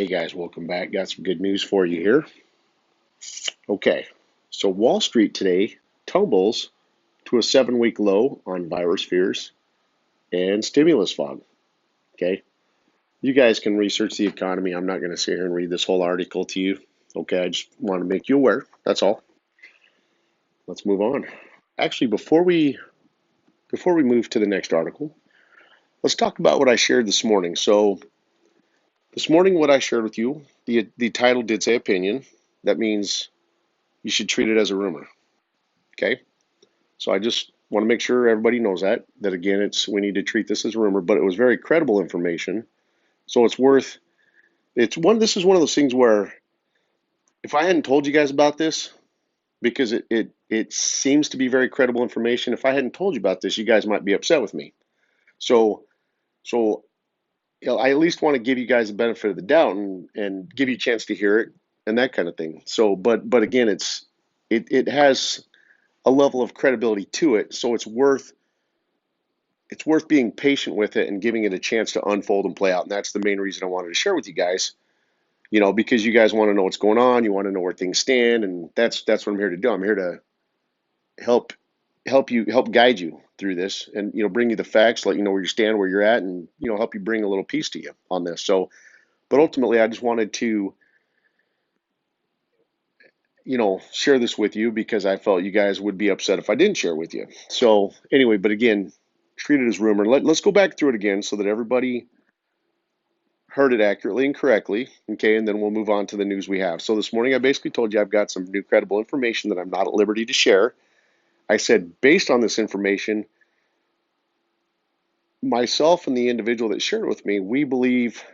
Hey guys, welcome back. Got some good news for you here. Okay, so Wall Street today tumbles to a 7-week low on virus fears and stimulus fog. Okay, you guys can research the economy. I'm not going to sit here and read this whole article to you. Okay, I just want to make you aware. That's all. Let's move on. Actually, before we move to the next article, let's talk about what I shared this morning. So this morning, what I shared with you, the title did say opinion. That means you should treat it as a rumor. Okay. So I just want to make sure everybody knows that again, we need to treat this as a rumor, but it was very credible information. So this is one of those things where if I hadn't told you guys about this, because it seems to be very credible information, if I hadn't told you about this, you guys might be upset with me. So, so I at least want to give you guys the benefit of the doubt and give you a chance to hear it and that kind of thing. So, but again, it has a level of credibility to it, so it's worth being patient with it and giving it a chance to unfold and play out. And that's the main reason I wanted to share with you guys, because you guys want to know what's going on, you want to know where things stand, and that's what I'm here to do. I'm here to help help guide you through this, and bring you the facts, let you know where you stand, where you're at, and help you bring a little peace to you on this. So, but ultimately, I just wanted to share this with you because I felt you guys would be upset if I didn't share with you. So anyway, but again, treat it as rumor. Let's go back through it again so that everybody heard it accurately and correctly. Okay, and then we'll move on to the news we have. So this morning I basically told you I've got some new credible information that I'm not at liberty to share. I said based on this information, myself and the individual that shared it with me, we believe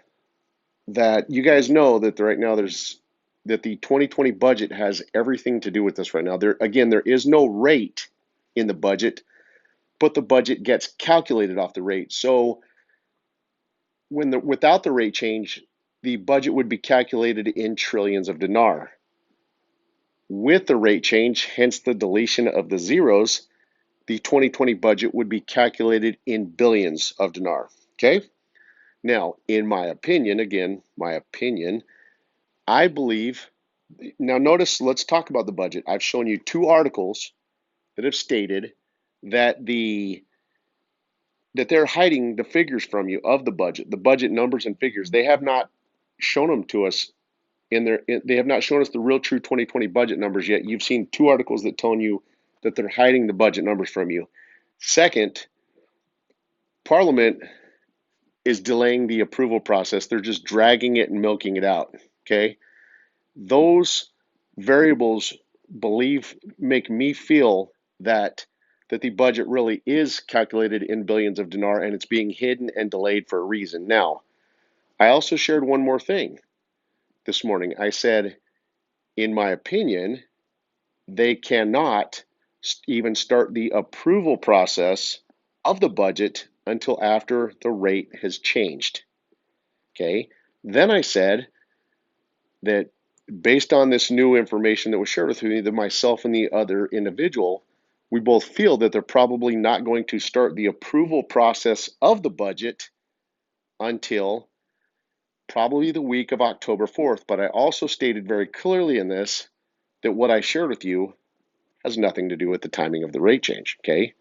that you guys know that right now that the 2020 budget has everything to do with this right now. There is no rate in the budget, but the budget gets calculated off the rate. So without the rate change, the budget would be calculated in trillions of dinar. With the rate change, hence the deletion of the zeros, the 2020 budget would be calculated in billions of dinar. Okay? Now, in my opinion, again, my opinion, I believe. Now, notice, let's talk about the budget. I've shown you two articles that have stated that they're hiding the figures from you of the budget numbers and figures. They have not shown them to us they have not shown us the real true 2020 budget numbers yet. You've seen two articles that tell you that they're hiding the budget numbers from you. Second, Parliament is delaying the approval process. They're just dragging it and milking it out. Okay? Those variables make me feel that the budget really is calculated in billions of dinar and it's being hidden and delayed for a reason. Now, I also shared one more thing this morning. I said, in my opinion, they cannot even start the approval process of the budget until after the rate has changed. Okay. Then I said that based on this new information that was shared with me, that myself and the other individual, we both feel that they're probably not going to start the approval process of the budget until probably the week of October 4th. But I also stated very clearly in this that what I shared with you has nothing to do with the timing of the rate change. Okay.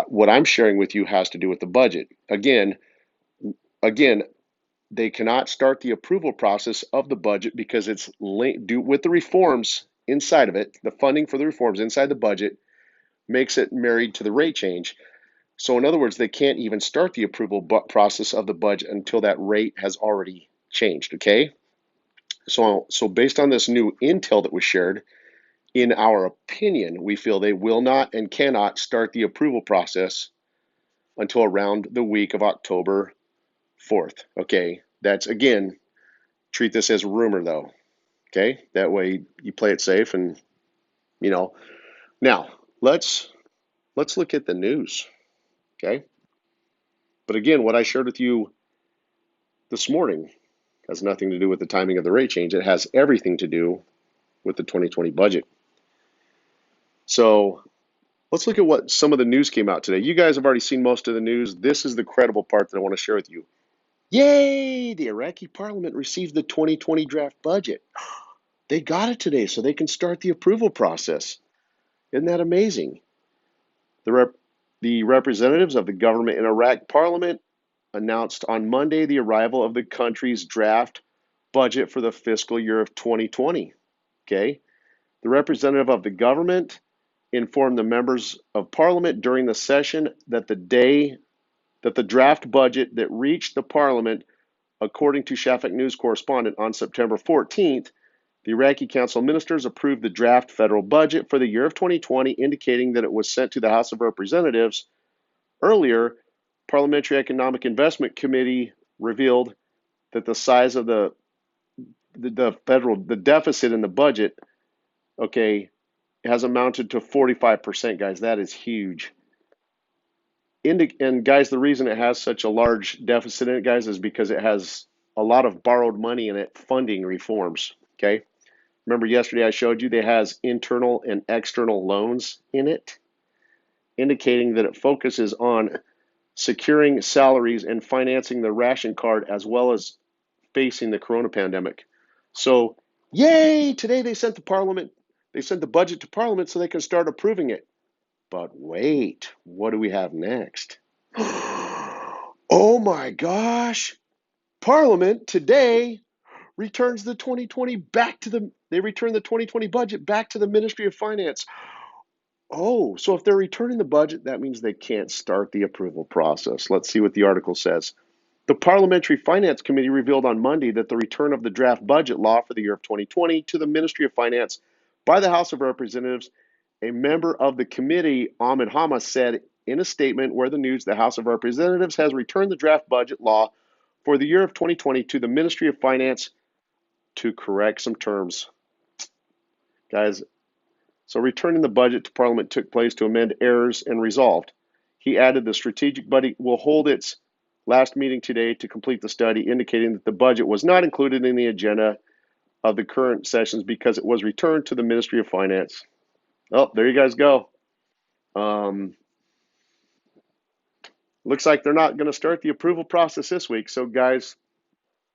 What I'm sharing with you has to do with the budget. Again, they cannot start the approval process of the budget because it's linked due with the reforms inside of it. The funding for the reforms inside the budget makes it married to the rate change. So in other words, they can't even start the approval process of the budget until that rate has already changed. Okay. So based on this new intel that was shared, in our opinion, we feel they will not and cannot start the approval process until around the week of October 4th. Okay, that's again, treat this as a rumor though. Okay, that way you play it safe and you know. Now let's look at the news. Okay, but again, what I shared with you this morning has nothing to do with the timing of the rate change. It has everything to do with the 2020 budget. So let's look at what some of the news came out today. You guys have already seen most of the news. This is the credible part that I want to share with you. Yay! The Iraqi parliament received the 2020 draft budget. They got it today, so they can start the approval process. Isn't that amazing? The, rep- the representatives of the government in Iraq parliament announced on Monday the arrival of the country's draft budget for the fiscal year of 2020. Okay? The representative of the government informed the members of parliament during the session that the draft budget that reached the parliament, according to Shafak News correspondent, on September 14th, the Iraqi Council of Ministers approved the draft federal budget for the year of 2020, indicating that it was sent to the House of Representatives. Earlier, Parliamentary Economic Investment Committee revealed that the size of the deficit in the budget, okay, has amounted to 45%, guys. That is huge. And guys, the reason it has such a large deficit in it, guys, is because it has a lot of borrowed money in it funding reforms. Okay. Remember yesterday I showed you that it has internal and external loans in it, indicating that it focuses on securing salaries and financing the ration card as well as facing the corona pandemic. So, yay! Today they sent the budget to parliament so they can start approving it. But wait, what do we have next? Oh my gosh! Parliament today returns the 2020 back to they return the 2020 budget back to the Ministry of Finance. Oh, so if they're returning the budget, that means they can't start the approval process. Let's see what the article says. The Parliamentary Finance Committee revealed on Monday that the return of the draft budget law for the year of 2020 to the Ministry of Finance by the House of Representatives, a member of the committee, Ahmed Hama, said in a statement where the news the House of Representatives has returned the draft budget law for the year of 2020 to the Ministry of Finance to correct some terms. Guys, so returning the budget to Parliament took place to amend errors and resolved. He added the strategic body will hold its last meeting today to complete the study, indicating that the budget was not included in the agenda of the current sessions because it was returned to the Ministry of Finance. Oh, there you guys go. Um, Looks like they're not going to start the approval process this week. So, guys,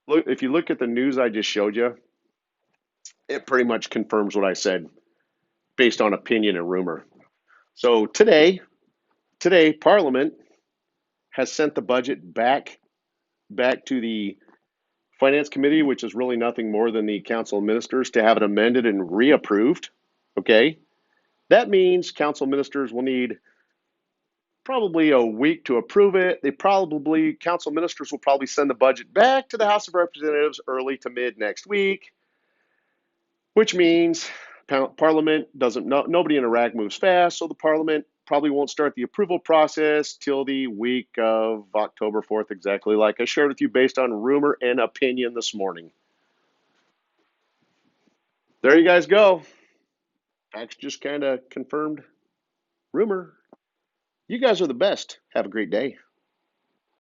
look, if you look at the news I just showed you, it pretty much confirms what I said based on opinion and rumor. So today, Parliament has sent the budget back to the Finance Committee, which is really nothing more than the Council of Ministers, to have it amended and reapproved. Okay, that means Council Ministers will need probably a week to approve it. Council Ministers will probably send the budget back to the House of Representatives early to mid next week, which means Parliament doesn't. Nobody in Iraq moves fast, so the Parliament probably won't start the approval process till the week of October 4th, exactly like I shared with you based on rumor and opinion this morning. There you guys go. Facts just kind of confirmed rumor. You guys are the best. Have a great day.